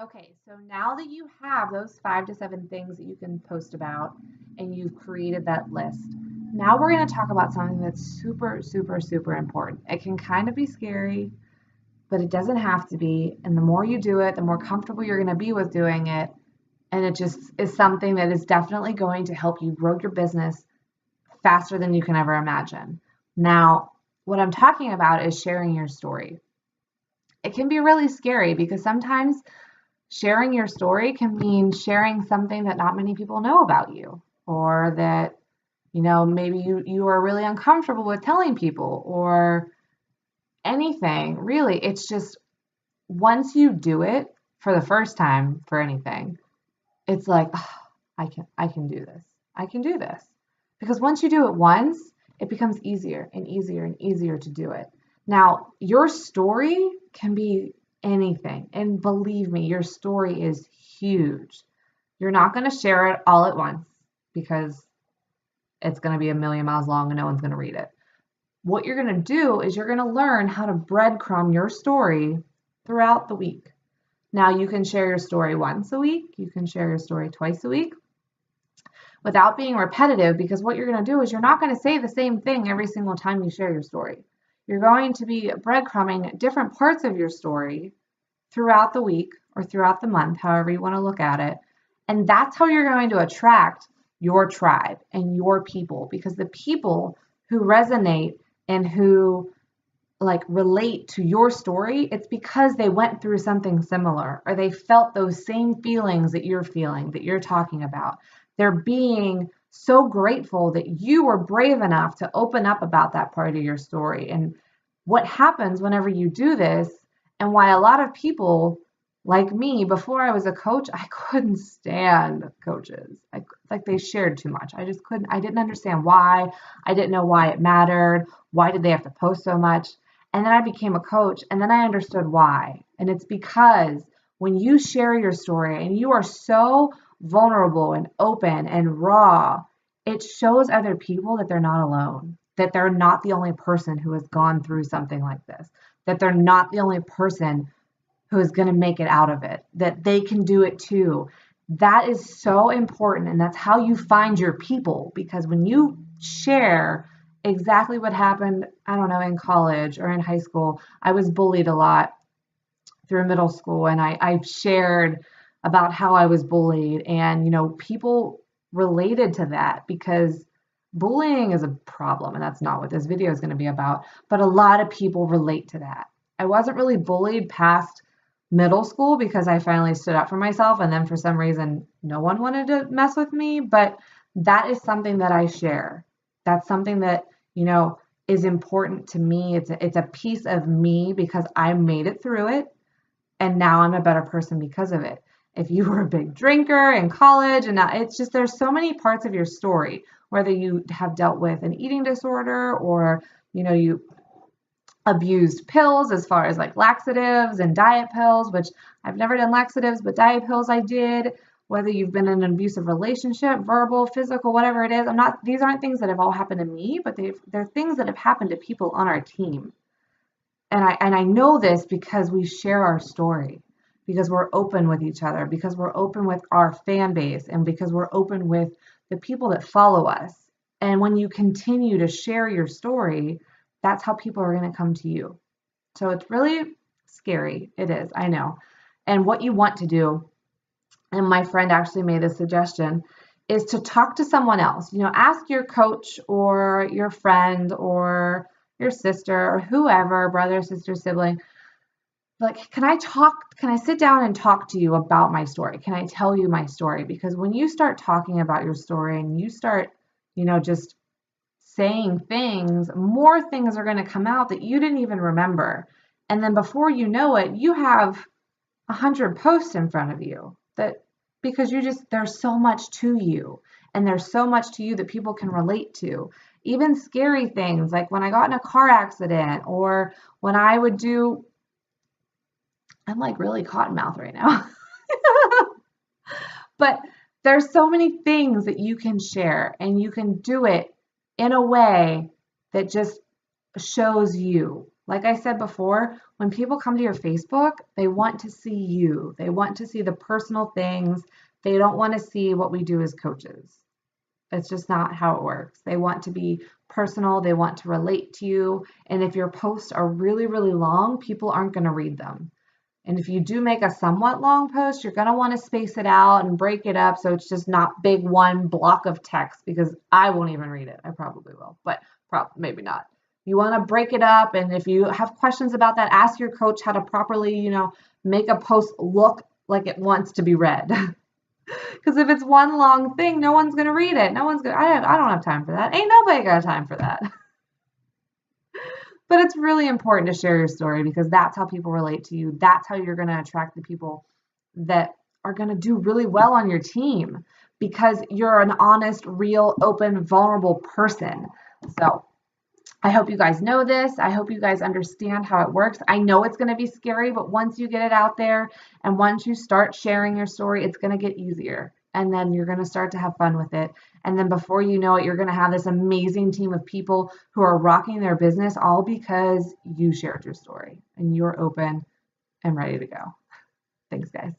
Okay, so now that you have those 5 to 7 things that you can post about and you've created that list, now we're going to talk about something that's super, super, super important. It can kind of be scary, but it doesn't have to be. And the more you do it, the more comfortable you're going to be with doing it. And it just is something that is definitely going to help you grow your business faster than you can ever imagine. Now, what I'm talking about is sharing your story. It can be really scary because sometimes sharing your story can mean sharing something that not many people know about you, or that, maybe you are really uncomfortable with telling people, or anything. Really, it's just once you do it for the first time for anything, it's like, "Oh, I can do this. I can do this." Because once you do it once, it becomes easier and easier and easier to do it. Now, your story can be anything. And believe me, your story is huge. You're not going to share it all at once because it's going to be a million miles long and no one's going to read it. What you're going to do is you're going to learn how to breadcrumb your story throughout the week. Now, you can share your story once a week, you can share your story twice a week without being repetitive, because what you're going to do is you're not going to say the same thing every single time you share your story. You're going to be breadcrumbing different parts of your story throughout the week or throughout the month, however you want to look at it. And that's how you're going to attract your tribe and your people, because the people who resonate and who relate to your story, it's because they went through something similar, or they felt those same feelings that you're feeling, that you're talking about. They're being so grateful that you were brave enough to open up about that part of your story. And what happens whenever you do this, and why a lot of people like me, before I was a coach, I couldn't stand coaches. They shared too much. I just couldn't, I didn't understand why. I didn't know why it mattered. Why did they have to post so much? And then I became a coach, and then I understood why. And it's because when you share your story and you are so vulnerable and open and raw, it shows other people that they're not alone, that they're not the only person who has gone through something like this, that they're not the only person who is going to make it out of it, that they can do it too. That is so important. And that's how you find your people, because when you share exactly what happened, I don't know, in college or in high school, I was bullied a lot through middle school, and I've shared about how I was bullied, and people related to that because bullying is a problem, and that's not what this video is going to be about, but a lot of people relate to that. I wasn't really bullied past middle school because I finally stood up for myself, and then for some reason no one wanted to mess with me, but that is something that I share. That's something that, is important to me. It's a piece of me because I made it through it, and now I'm a better person because of it. If you were a big drinker in college, and now it's just, there's so many parts of your story, whether you have dealt with an eating disorder, or you abused pills, as far as like laxatives and diet pills, which I've never done laxatives, but diet pills I did. Whether you've been in an abusive relationship, verbal, physical, whatever it is, these aren't things that have all happened to me, but they're things that have happened to people on our team. And I know this because we share our story, because we're open with each other, because we're open with our fan base, and because we're open with the people that follow us. And when you continue to share your story, that's how people are going to come to you. So it's really scary. It is, I know. And what you want to do, and my friend actually made a suggestion, is to talk to someone else. Ask your coach or your friend or your sister or whoever, brother, sister, sibling, like, can I sit down and talk to you about my story? Can I tell you my story? Because when you start talking about your story and you start, just saying things, more things are going to come out that you didn't even remember. And then before you know it, you have 100 posts in front of you, that because there's so much to you, and there's so much to you that people can relate to. Even scary things like when I got in a car accident, or when I would do, I'm like really cottonmouth right now. But there's so many things that you can share, and you can do it in a way that just shows you, Like I said before, when people come to your Facebook, they want to see you. They want to see the personal things. They don't want to see what we do as coaches. It's just not how it works. They want to be personal, they want to relate to you. And if your posts are really, really long, people aren't going to read them. And if you do make a somewhat long post, you're going to want to space it out and break it up so it's just not big one block of text, because I won't even read it. I probably will, but maybe not. You want to break it up. And if you have questions about that, ask your coach how to properly, make a post look like it wants to be read. Because if it's one long thing, no one's going to read it. No one's going to, I don't have time for that. Ain't nobody got time for that. But it's really important to share your story, because that's how people relate to you. That's how you're going to attract the people that are going to do really well on your team, because you're an honest, real, open, vulnerable person. So I hope you guys know this. I hope you guys understand how it works. I know it's going to be scary, but once you get it out there and once you start sharing your story, it's going to get easier. And then you're going to start to have fun with it. And then before you know it, you're going to have this amazing team of people who are rocking their business, all because you shared your story and you're open and ready to go. Thanks, guys.